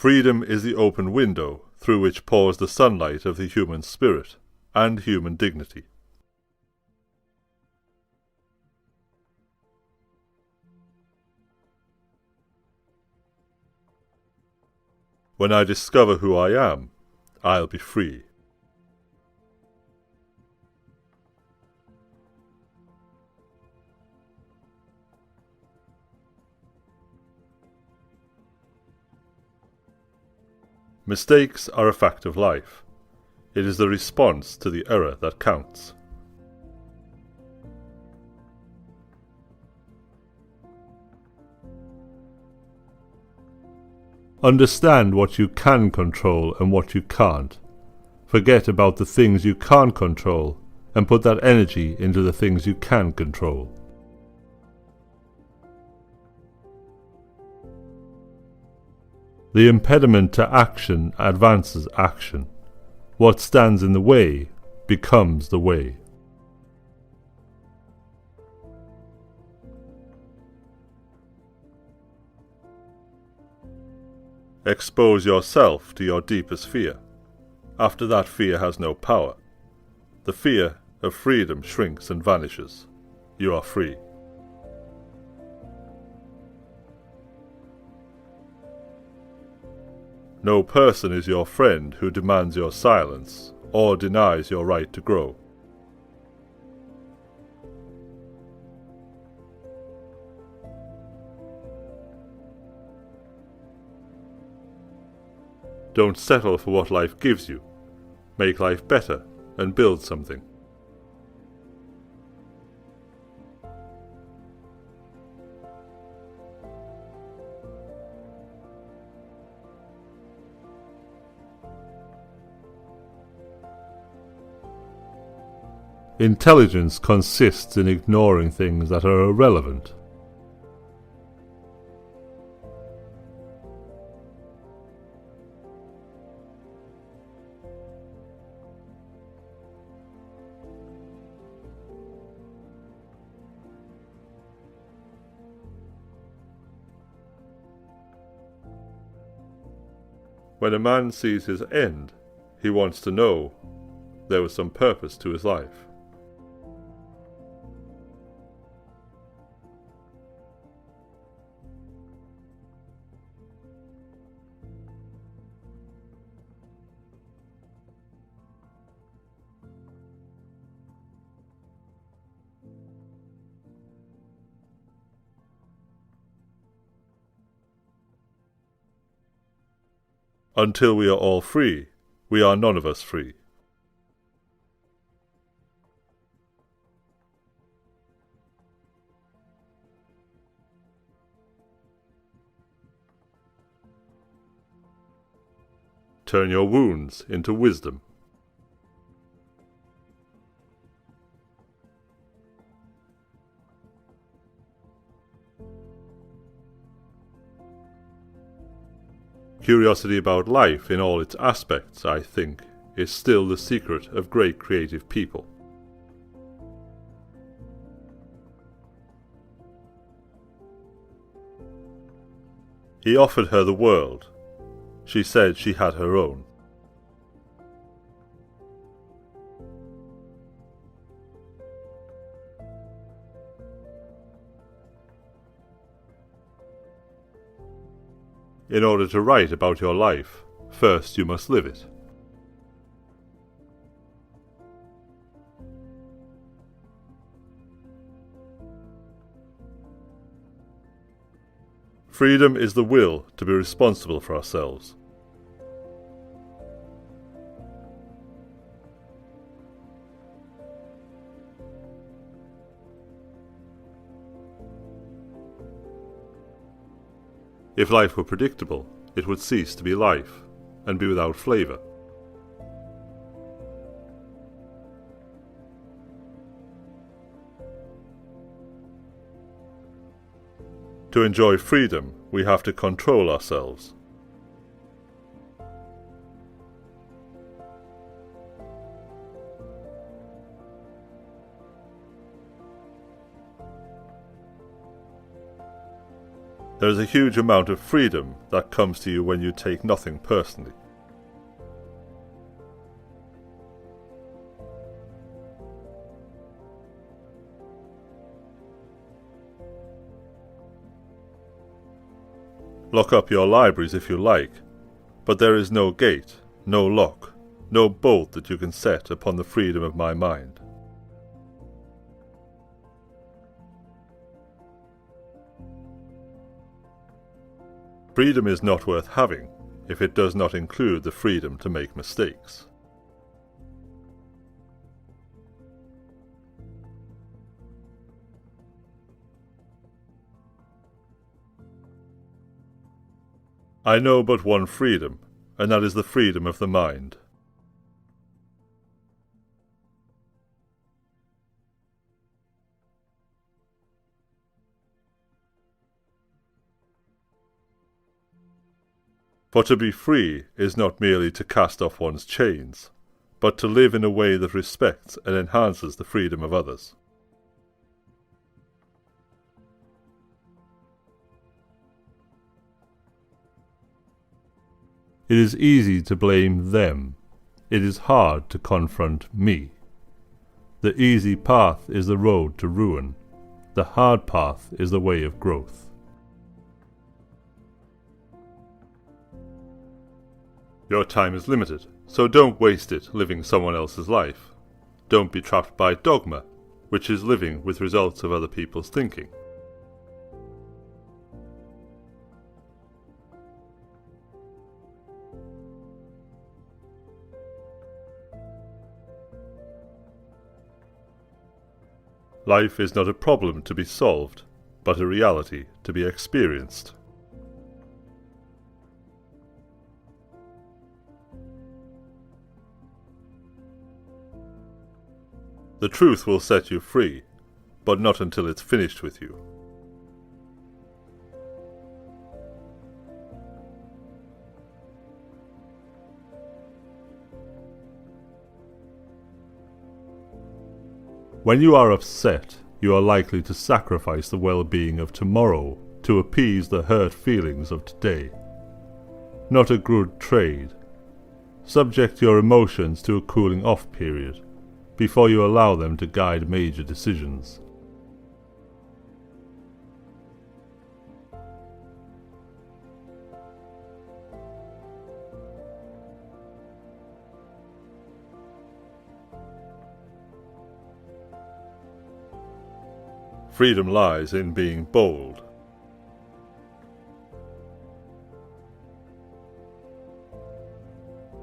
Freedom is the open window through which pours the sunlight of the human spirit and human dignity. When I discover who I am, I'll be free. Mistakes are a fact of life. It is the response to the error that counts. Understand what you can control and what you can't. Forget about the things you can't control and put that energy into the things you can control. The impediment to action advances action. What stands in the way becomes the way. Expose yourself to your deepest fear. After that fear has no power. The fear of freedom shrinks and vanishes. You are free. No person is your friend who demands your silence or denies your right to grow. Don't settle for what life gives you. Make life better and build something. Intelligence consists in ignoring things that are irrelevant. When a man sees his end, he wants to know there was some purpose to his life. Until we are all free, we are none of us free. Turn your wounds into wisdom. Curiosity about life in all its aspects, I think, is still the secret of great creative people. He offered her the world. She said she had her own. In order to write about your life, first you must live it. Freedom is the will to be responsible for ourselves. If life were predictable, it would cease to be life, and be without flavour. To enjoy freedom, we have to control ourselves. There is a huge amount of freedom that comes to you when you take nothing personally. Lock up your libraries if you like, but there is no gate, no lock, no bolt that you can set upon the freedom of my mind. Freedom is not worth having if it does not include the freedom to make mistakes. I know but one freedom, and that is the freedom of the mind. For to be free is not merely to cast off one's chains, but to live in a way that respects and enhances the freedom of others. It is easy to blame them. It is hard to confront me. The easy path is the road to ruin. The hard path is the way of growth. Your time is limited, so don't waste it living someone else's life. Don't be trapped by dogma, which is living with results of other people's thinking. Life is not a problem to be solved, but a reality to be experienced. The truth will set you free, but not until it's finished with you. When you are upset, you are likely to sacrifice the well-being of tomorrow to appease the hurt feelings of today. Not a good trade. Subject your emotions to a cooling-off period before you allow them to guide major decisions. Freedom lies in being bold.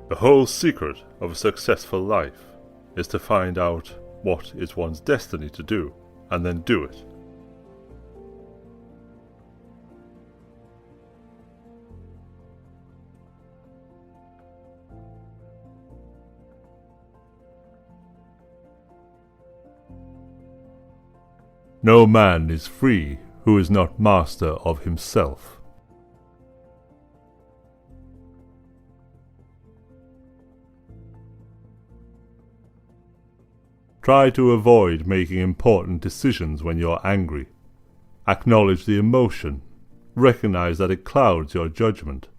The whole secret of a successful life is to find out what is one's destiny to do, and then do it. No man is free who is not master of himself. Try to avoid making important decisions when you're angry. Acknowledge the emotion. Recognize that it clouds your judgment.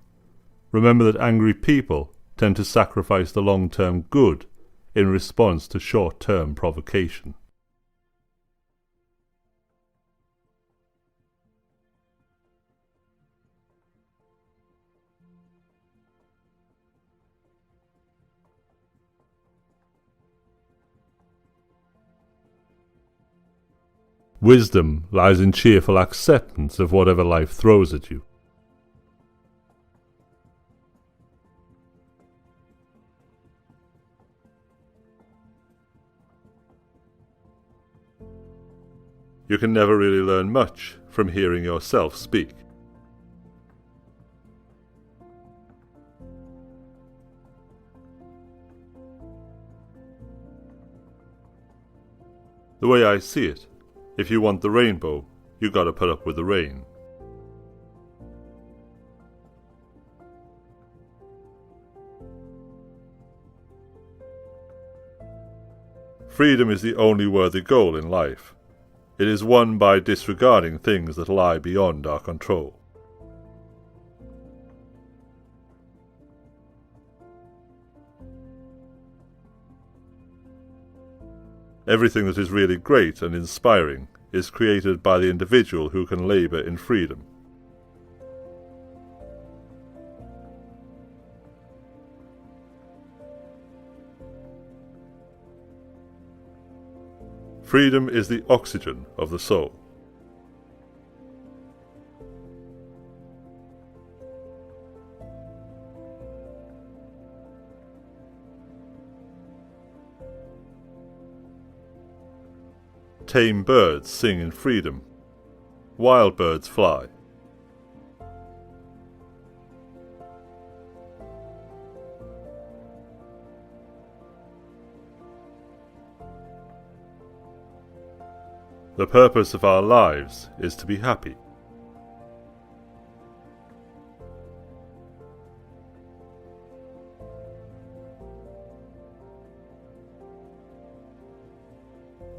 Remember that angry people tend to sacrifice the long-term good in response to short-term provocation. Wisdom lies in cheerful acceptance of whatever life throws at you. You can never really learn much from hearing yourself speak. The way I see it, if you want the rainbow, you gotta put up with the rain. Freedom is the only worthy goal in life. It is won by disregarding things that lie beyond our control. Everything that is really great and inspiring is created by the individual who can labour in freedom. Freedom is the oxygen of the soul. Tame birds sing in freedom. Wild birds fly. The purpose of our lives is to be happy.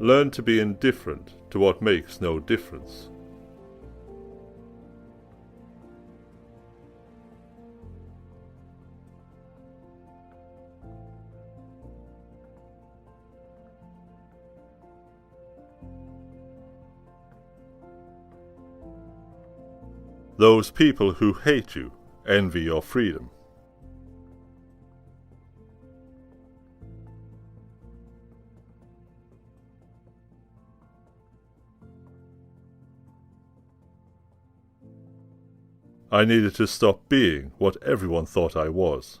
Learn to be indifferent to what makes no difference. Those people who hate you envy your freedom. I needed to stop being what everyone thought I was.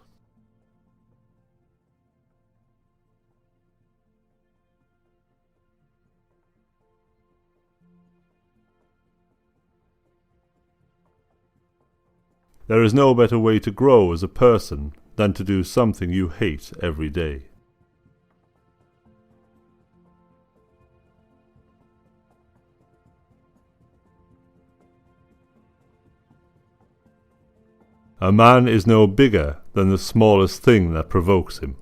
There is no better way to grow as a person than to do something you hate every day. A man is no bigger than the smallest thing that provokes him.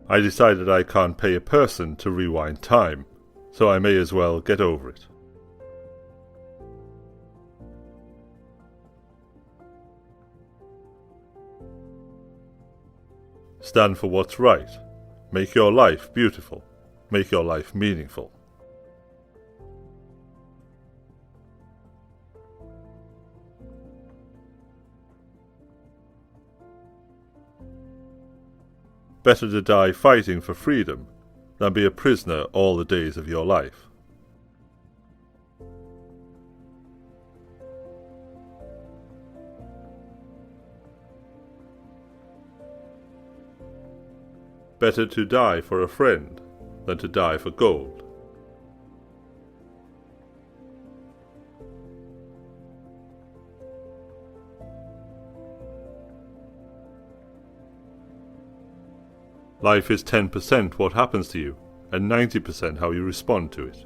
I decided I can't pay a person to rewind time, so I may as well get over it. Stand for what's right. Make your life beautiful. Make your life meaningful. Better to die fighting for freedom than be a prisoner all the days of your life. Better to die for a friend than to die for gold. Life is 10% what happens to you, and 90% how you respond to it.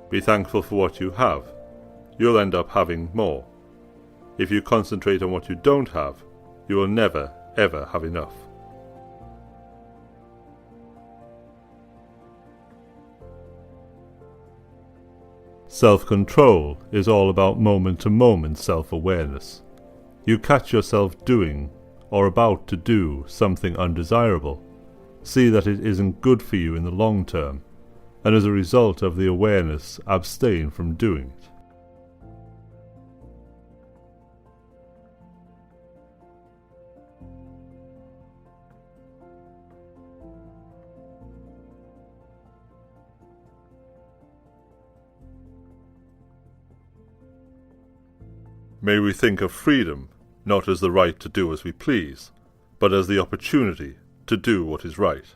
Be thankful for what you have. You'll end up having more. If you concentrate on what you don't have, you will never, ever have enough. Self-control is all about moment-to-moment self-awareness. You catch yourself doing, or about to do, something undesirable. See that it isn't good for you in the long term, and as a result of the awareness, abstain from doing it. May we think of freedom not as the right to do as we please, but as the opportunity to do what is right.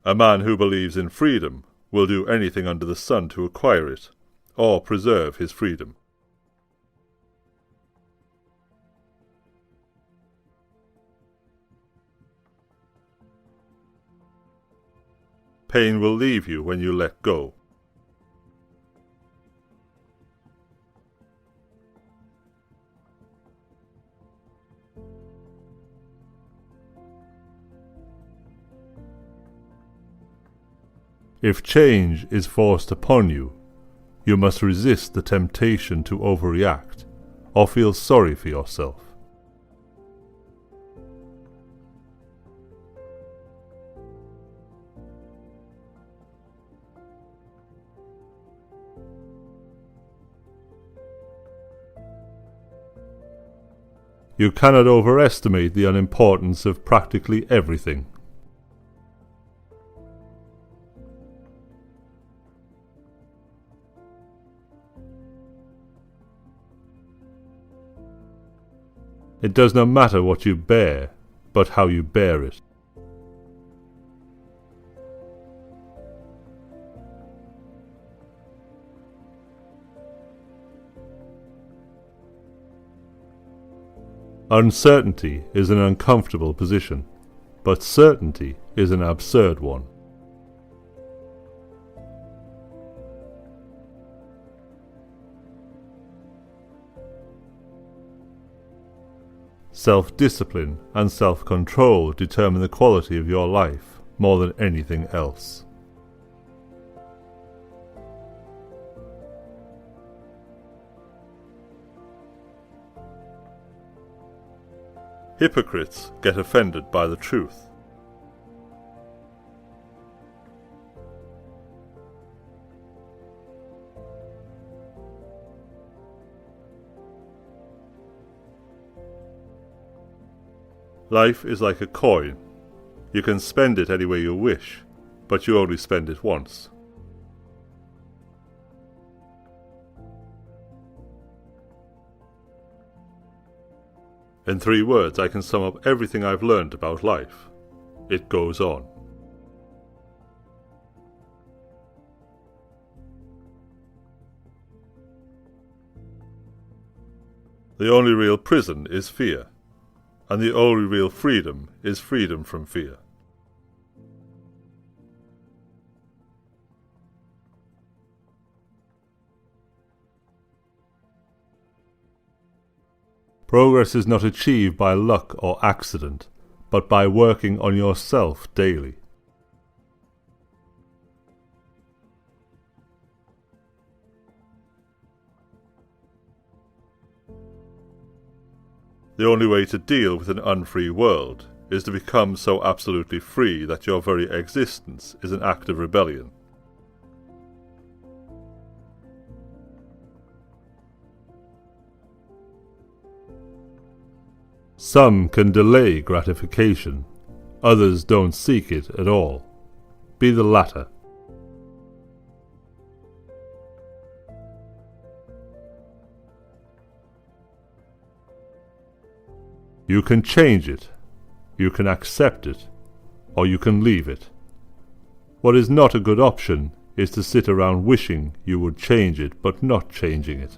A man who believes in freedom will do anything under the sun to acquire it, or preserve his freedom. Pain will leave you when you let go. If change is forced upon you, you must resist the temptation to overreact or feel sorry for yourself. You cannot overestimate the unimportance of practically everything. It does not matter what you bear, but how you bear it. Uncertainty is an uncomfortable position, but certainty is an absurd one. Self-discipline and self-control determine the quality of your life more than anything else. Hypocrites get offended by the truth. Life is like a coin. You can spend it any way you wish, but you only spend it once. In 3 words, I can sum up everything I've learned about life. It goes on. The only real prison is fear, and the only real freedom is freedom from fear. Progress is not achieved by luck or accident, but by working on yourself daily. The only way to deal with an unfree world is to become so absolutely free that your very existence is an act of rebellion. Some can delay gratification, others don't seek it at all. Be the latter. You can change it, you can accept it, or you can leave it. What is not a good option is to sit around wishing you would change it but not changing it,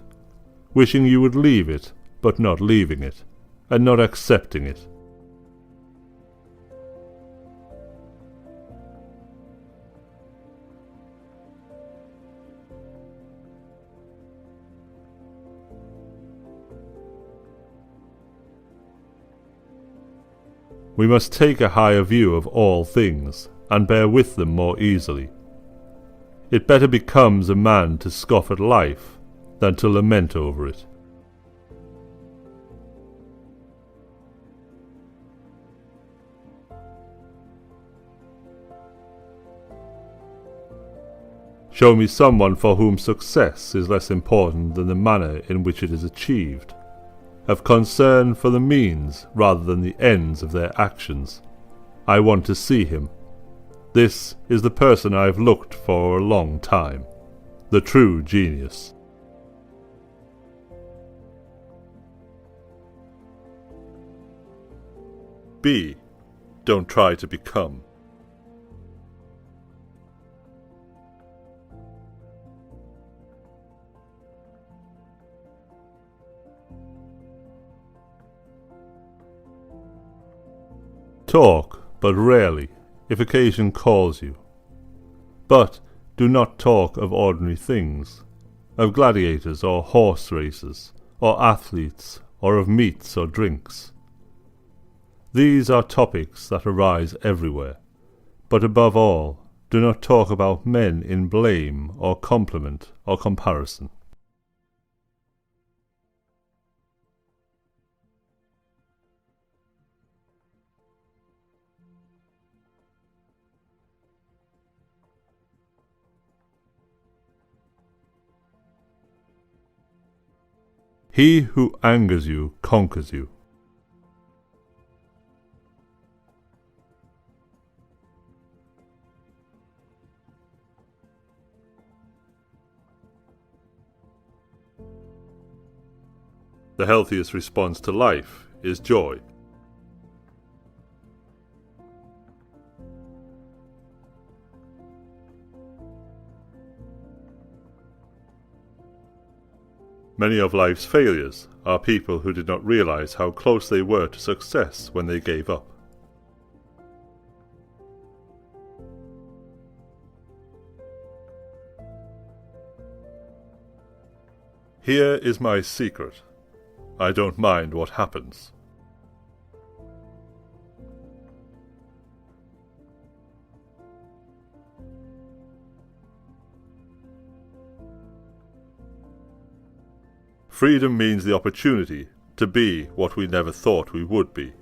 wishing you would leave it but not leaving it, and not accepting it. We must take a higher view of all things, and bear with them more easily. It better becomes a man to scoff at life than to lament over it. Show me someone for whom success is less important than the manner in which it is achieved, of concern for the means rather than the ends of their actions. I want to see him. This is the person I have looked for a long time, the true genius. Be, don't try to become. Talk, but rarely, if occasion calls you. But do not talk of ordinary things, of gladiators or horse races, or athletes, or of meats or drinks. These are topics that arise everywhere, but above all, Do not talk about men in blame or compliment or comparison. He who angers you conquers you. The healthiest response to life is joy. Many of life's failures are people who did not realize how close they were to success when they gave up. Here is my secret. I don't mind what happens. Freedom means the opportunity to be what we never thought we would be.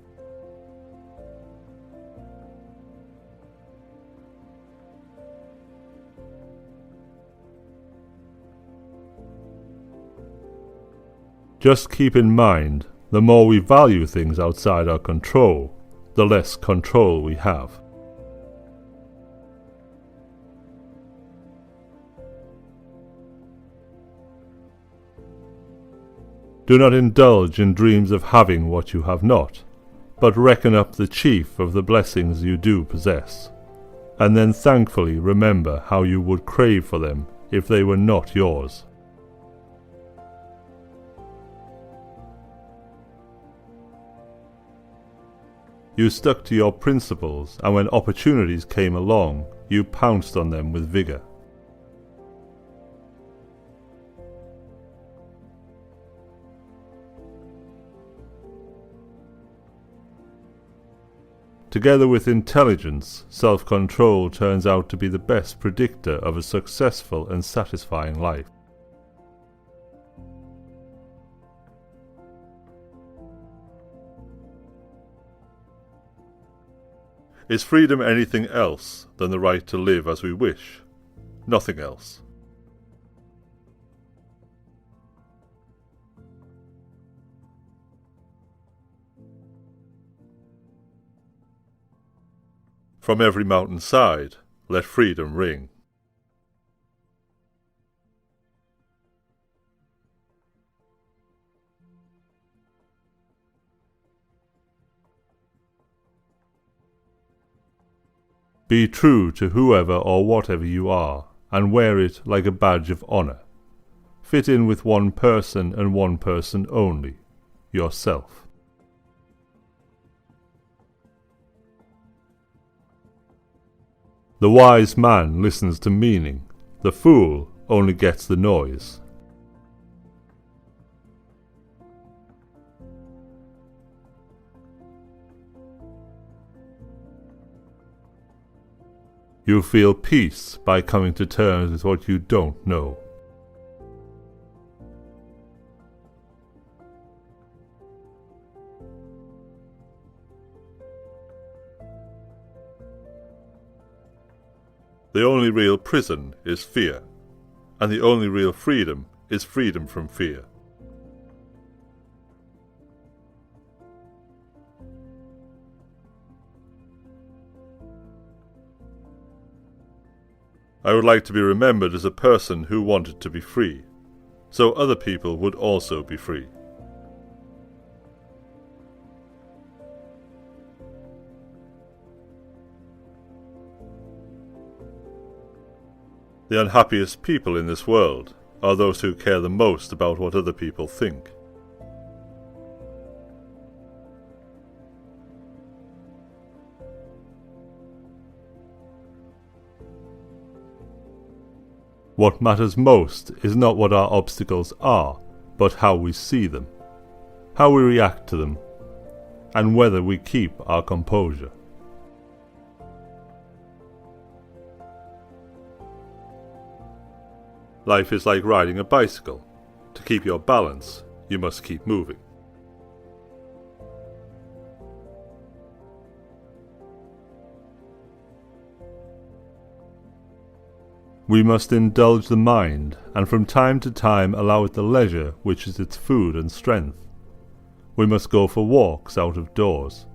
Just keep in mind, the more we value things outside our control, the less control we have. Do not indulge in dreams of having what you have not, but reckon up the chief of the blessings you do possess, and then thankfully remember how you would crave for them if they were not yours. You stuck to your principles, and when opportunities came along, you pounced on them with vigor. Together with intelligence, self-control turns out to be the best predictor of a successful and satisfying life. Is freedom anything else than the right to live as we wish? Nothing else. From every mountain side, let freedom ring. Be true to whoever or whatever you are, and wear it like a badge of honor. Fit in with one person and one person only, yourself. The wise man listens to meaning, the fool only gets the noise. You feel peace by coming to terms with what you don't know. The only real prison is fear, and the only real freedom is freedom from fear. I would like to be remembered as a person who wanted to be free, so other people would also be free. The unhappiest people in this world are those who care the most about what other people think. What matters most is not what our obstacles are, but how we see them, how we react to them, and whether we keep our composure. Life is like riding a bicycle. To keep your balance, you must keep moving. We must indulge the mind, and from time to time allow it the leisure which is its food and strength. We must go for walks out of doors,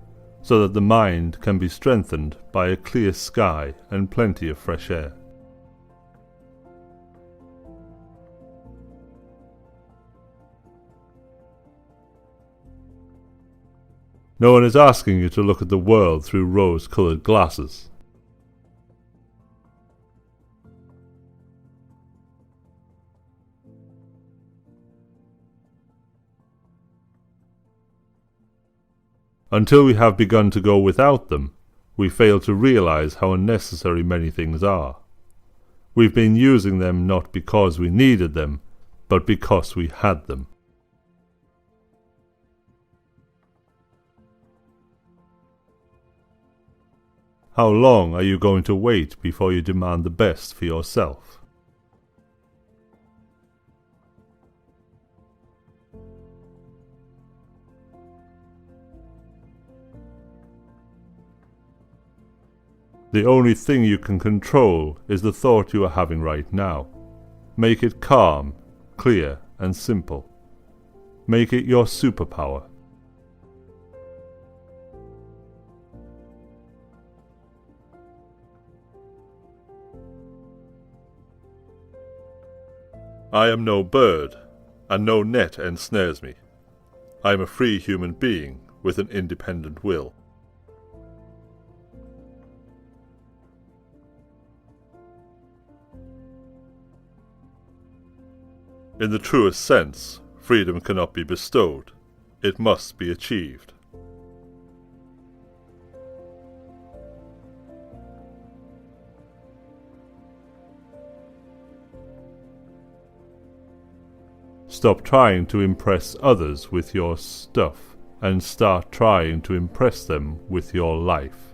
so that the mind can be strengthened by a clear sky and plenty of fresh air. No one is asking you to look at the world through rose-coloured glasses. Until we have begun to go without them, we fail to realize how unnecessary many things are. We've been using them not because we needed them, but because we had them. How long are you going to wait before you demand the best for yourself? The only thing you can control is the thought you are having right now. Make it calm, clear, and simple. Make it your superpower. I am no bird, and no net ensnares me. I am a free human being with an independent will. In the truest sense, freedom cannot be bestowed. It must be achieved. Stop trying to impress others with your stuff and start trying to impress them with your life.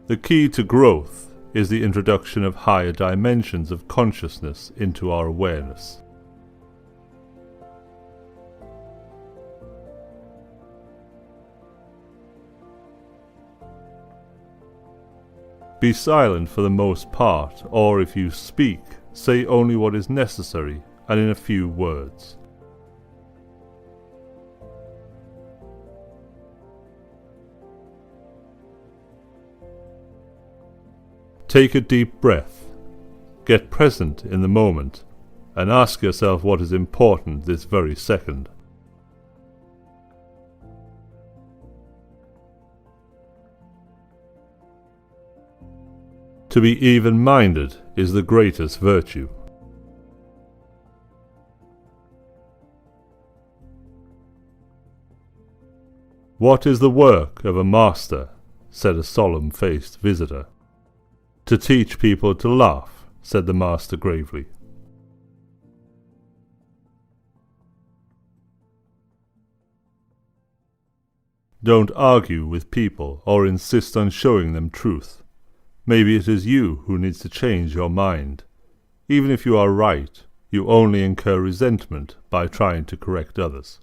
The key to growth is the introduction of higher dimensions of consciousness into our awareness. Be silent for the most part, or if you speak, say only what is necessary and in a few words. Take a deep breath, get present in the moment, and ask yourself what is important this very second. To be even-minded is the greatest virtue. What is the work of a master? Said a solemn-faced visitor. To teach people to laugh, said the master gravely. Don't argue with people or insist on showing them truth. Maybe it is you who needs to change your mind. Even if you are right, you only incur resentment by trying to correct others.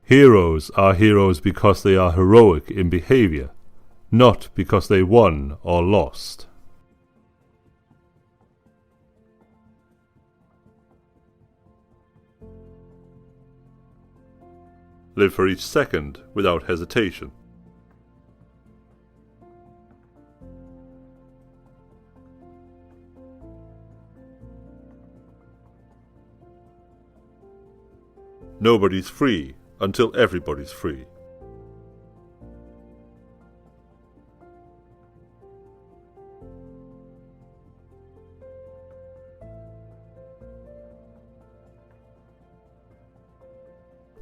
Heroes are heroes because they are heroic in behavior, not because they won or lost. Live for each second without hesitation. Nobody's free until everybody's free.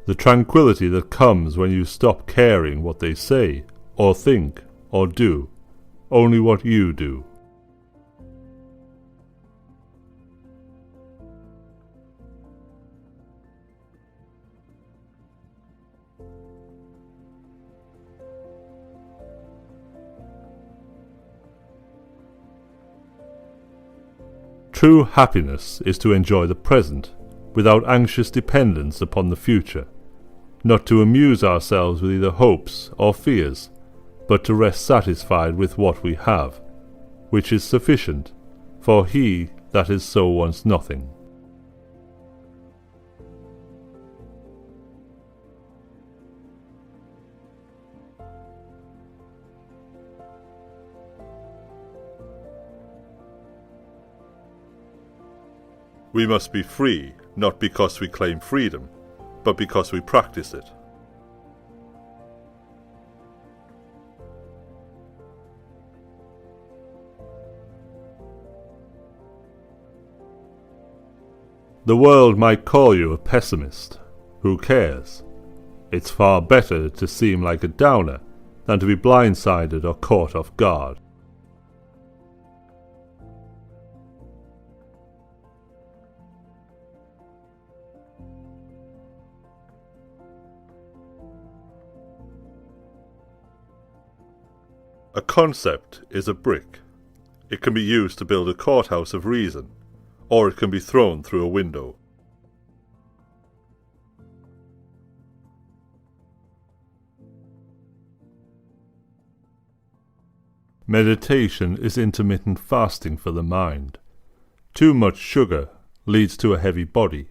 The tranquility that comes when you stop caring what they say, or think, or do, only what you do. True happiness is to enjoy the present, without anxious dependence upon the future, not to amuse ourselves with either hopes or fears, but to rest satisfied with what we have, which is sufficient, for he that is so wants nothing. We must be free, not because we claim freedom, but because we practice it. The world might call you a pessimist. Who cares? It's far better to seem like a downer than to be blindsided or caught off guard. A concept is a brick. It can be used to build a courthouse of reason, or it can be thrown through a window. Meditation is intermittent fasting for the mind. Too much sugar leads to a heavy body,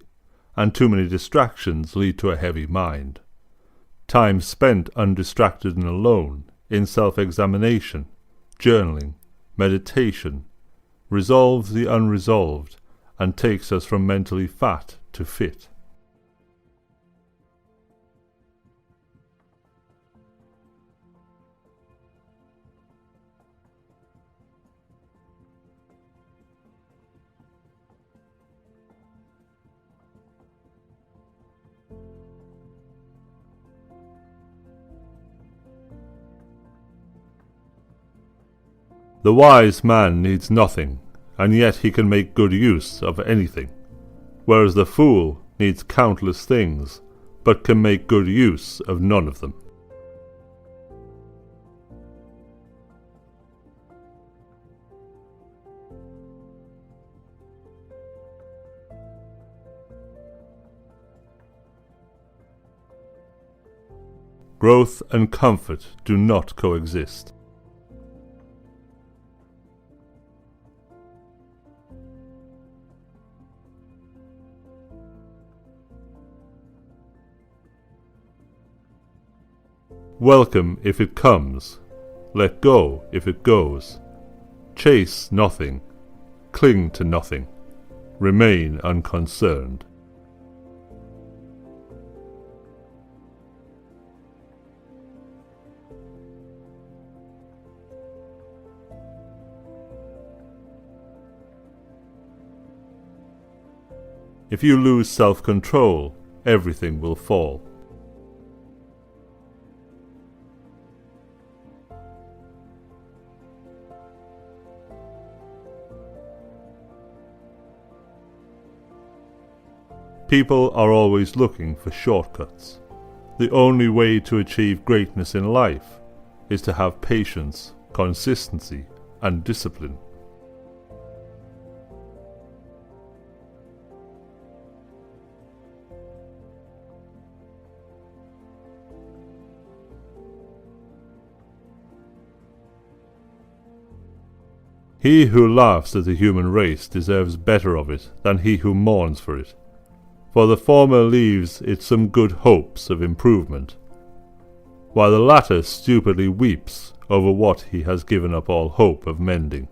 and too many distractions lead to a heavy mind. Time spent undistracted and alone, in self-examination, journaling, meditation, resolves the unresolved and takes us from mentally fat to fit. The wise man needs nothing, and yet he can make good use of anything, whereas the fool needs countless things, but can make good use of none of them. Growth and comfort do not coexist. Welcome if it comes, let go if it goes. Chase nothing, cling to nothing, remain unconcerned. If you lose self-control, everything will fall. People are always looking for shortcuts. The only way to achieve greatness in life is to have patience, consistency, and discipline. He who laughs at the human race deserves better of it than he who mourns for it, for the former leaves it some good hopes of improvement, while the latter stupidly weeps over what he has given up all hope of mending.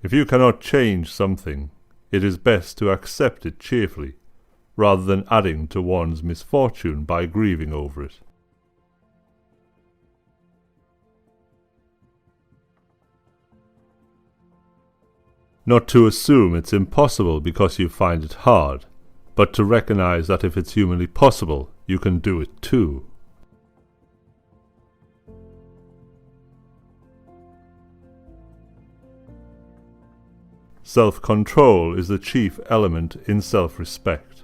If you cannot change something, it is best to accept it cheerfully, rather than adding to one's misfortune by grieving over it. Not to assume it's impossible because you find it hard, but to recognize that if it's humanly possible, you can do it too. Self-control is the chief element in self-respect,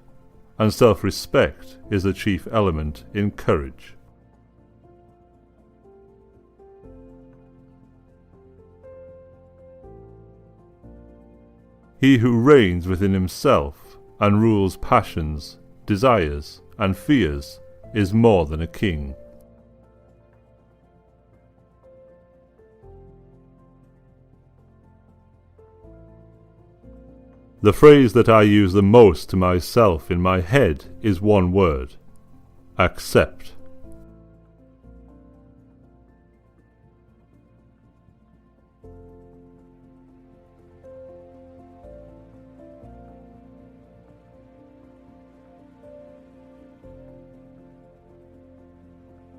and self-respect is the chief element in courage. He who reigns within himself and rules passions, desires, and fears is more than a king. The phrase that I use the most to myself in my head is one word: accept.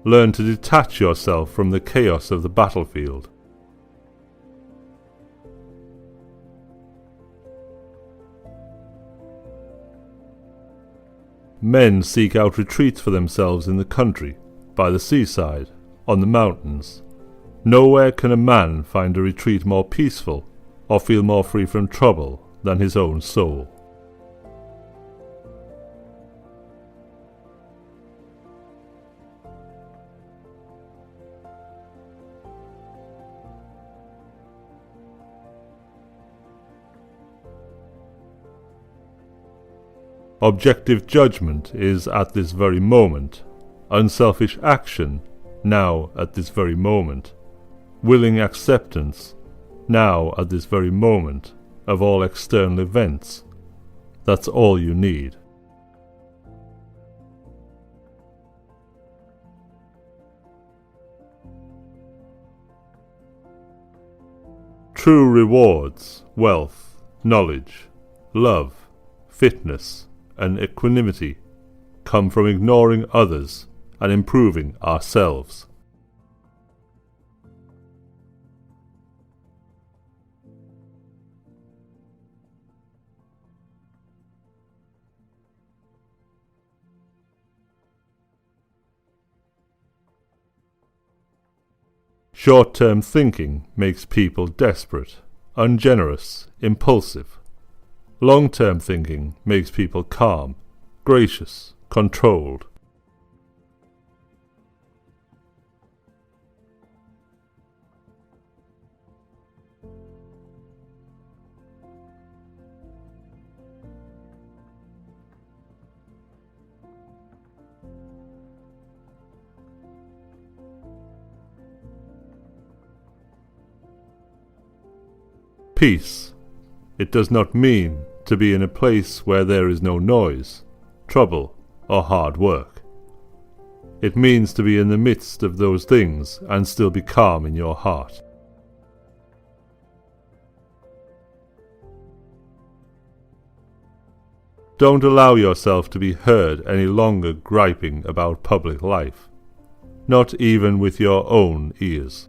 Learn to detach yourself from the chaos of the battlefield. Men seek out retreats for themselves in the country, by the seaside, on the mountains. Nowhere can a man find a retreat more peaceful or feel more free from trouble than his own soul. Objective judgment is at this very moment, unselfish action now at this very moment, willing acceptance now at this very moment of all external events. That's all you need. True rewards, wealth, knowledge, love, fitness, and equanimity come from ignoring others and improving ourselves. Short-term thinking makes people desperate, ungenerous, impulsive. Long-term thinking makes people calm, gracious, controlled. Peace. It does not mean to be in a place where there is no noise, trouble, or hard work. It means to be in the midst of those things and still be calm in your heart. Don't allow yourself to be heard any longer griping about public life, not even with your own ears.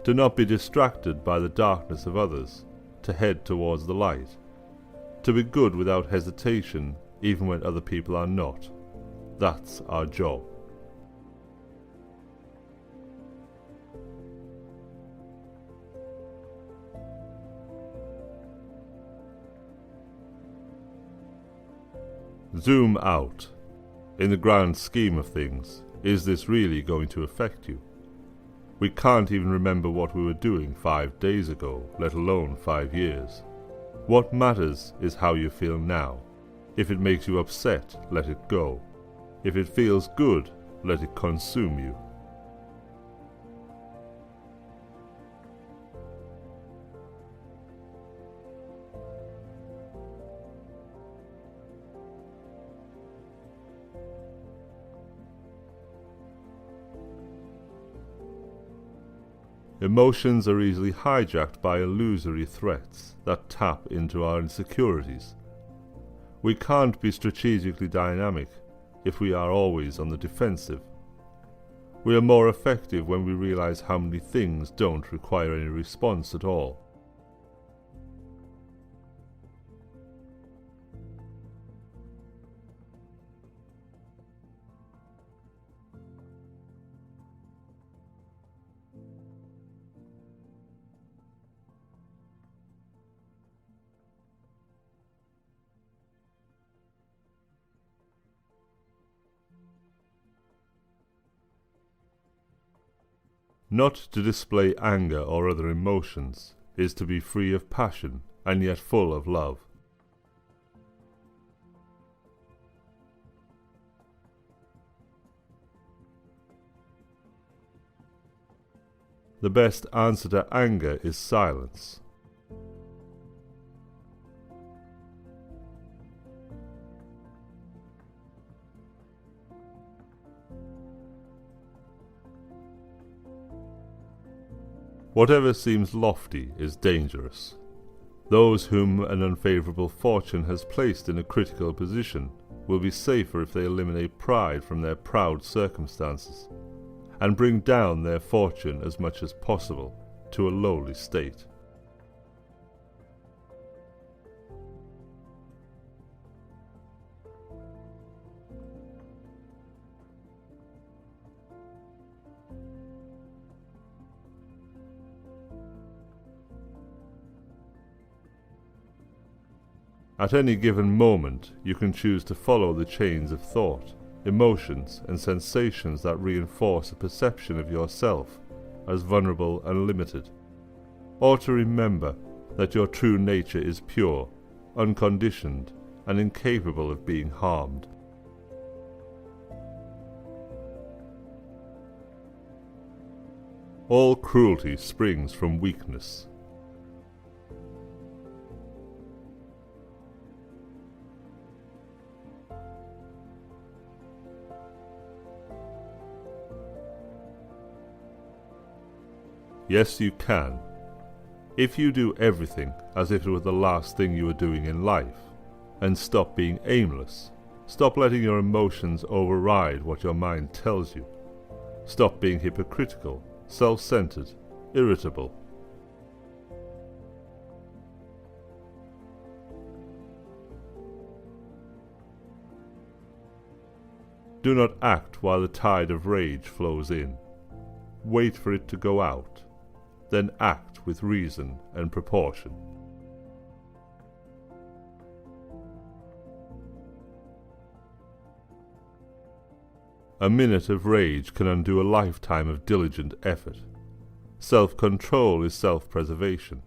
Do not be distracted by the darkness of others, to head towards the light. To be good without hesitation, even when other people are not. That's our job. Zoom out. In the grand scheme of things, is this really going to affect you? We can't even remember what we were doing 5 days ago, let alone 5 years. What matters is how you feel now. If it makes you upset, let it go. If it feels good, let it consume you. Emotions are easily hijacked by illusory threats that tap into our insecurities. We can't be strategically dynamic if we are always on the defensive. We are more effective when we realize how many things don't require any response at all. Not to display anger or other emotions is to be free of passion and yet full of love. The best answer to anger is silence. Whatever seems lofty is dangerous. Those whom an unfavourable fortune has placed in a critical position will be safer if they eliminate pride from their proud circumstances, and bring down their fortune as much as possible to a lowly state. At any given moment, you can choose to follow the chains of thought, emotions, and sensations that reinforce a perception of yourself as vulnerable and limited, or to remember that your true nature is pure, unconditioned, and incapable of being harmed. All cruelty springs from weakness. Yes, you can. If you do everything as if it were the last thing you were doing in life, and stop being aimless, stop letting your emotions override what your mind tells you, stop being hypocritical, self-centered, irritable. Do not act while the tide of rage flows in. Wait for it to go out. Then act with reason and proportion. A minute of rage can undo a lifetime of diligent effort. Self-control is self-preservation.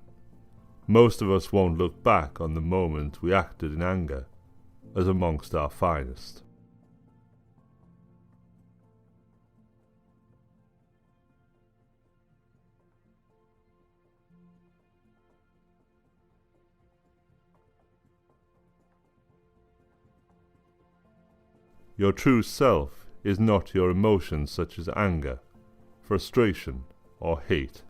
Most of us won't look back on the moment we acted in anger as amongst our finest. Your true self is not your emotions such as anger, frustration, or hate.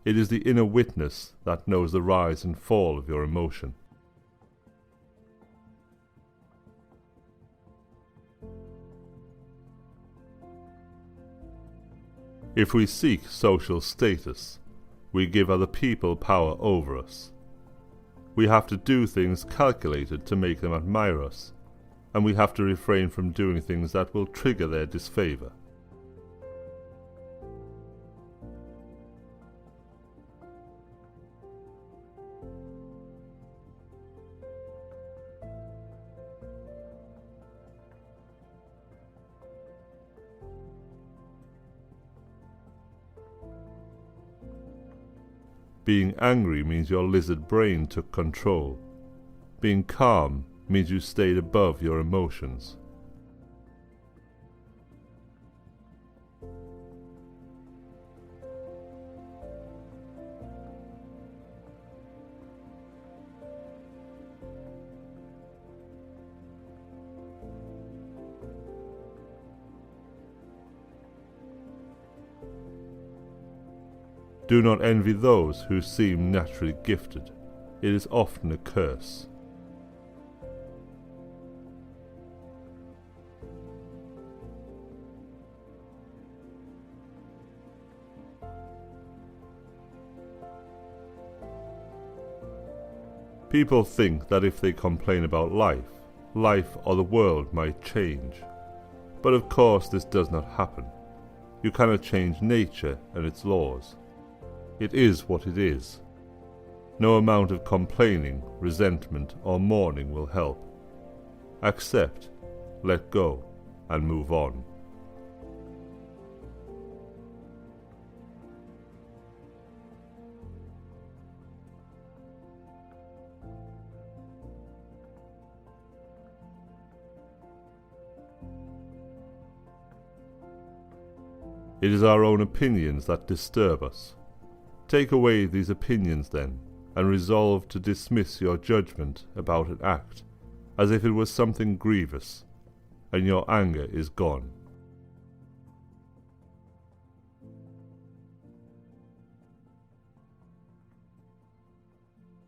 It is the inner witness that knows the rise and fall of your emotion. If we seek social status, we give other people power over us. We have to do things calculated to make them admire us, and we have to refrain from doing things that will trigger their disfavour. Being angry means your lizard brain took control. Being calm means you stayed above your emotions. Do not envy those who seem naturally gifted. It is often a curse. People think that if they complain about life, life or the world might change. But of course this does not happen. You cannot change nature and its laws. It is what it is. No amount of complaining, resentment, or mourning will help. Accept, let go, and move on. It is our own opinions that disturb us. Take away these opinions then, and resolve to dismiss your judgment about an act as if it was something grievous, and your anger is gone.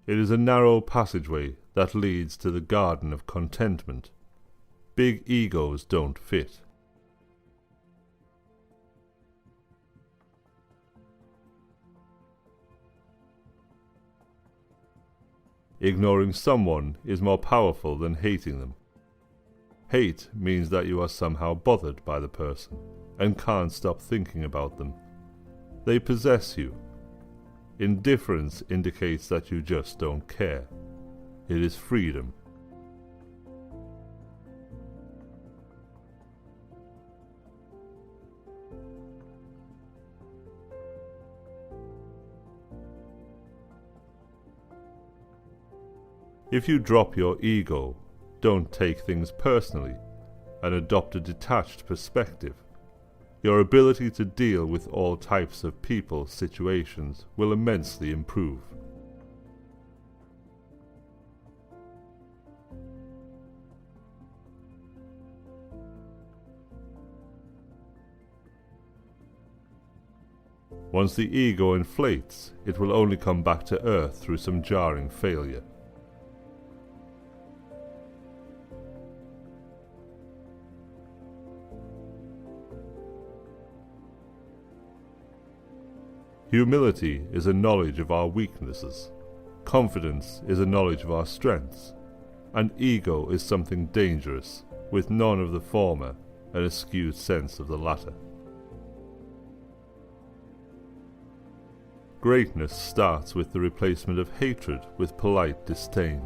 It is a narrow passageway that leads to the garden of contentment. Big egos don't fit. Ignoring someone is more powerful than hating them. Hate means that you are somehow bothered by the person and can't stop thinking about them. They possess you. Indifference indicates that you just don't care. It is freedom. If you drop your ego, don't take things personally, and adopt a detached perspective, your ability to deal with all types of people, situations will immensely improve. Once the ego inflates, it will only come back to earth through some jarring failure. Humility is a knowledge of our weaknesses, confidence is a knowledge of our strengths, and ego is something dangerous, with none of the former and a skewed sense of the latter. Greatness starts with the replacement of hatred with polite disdain.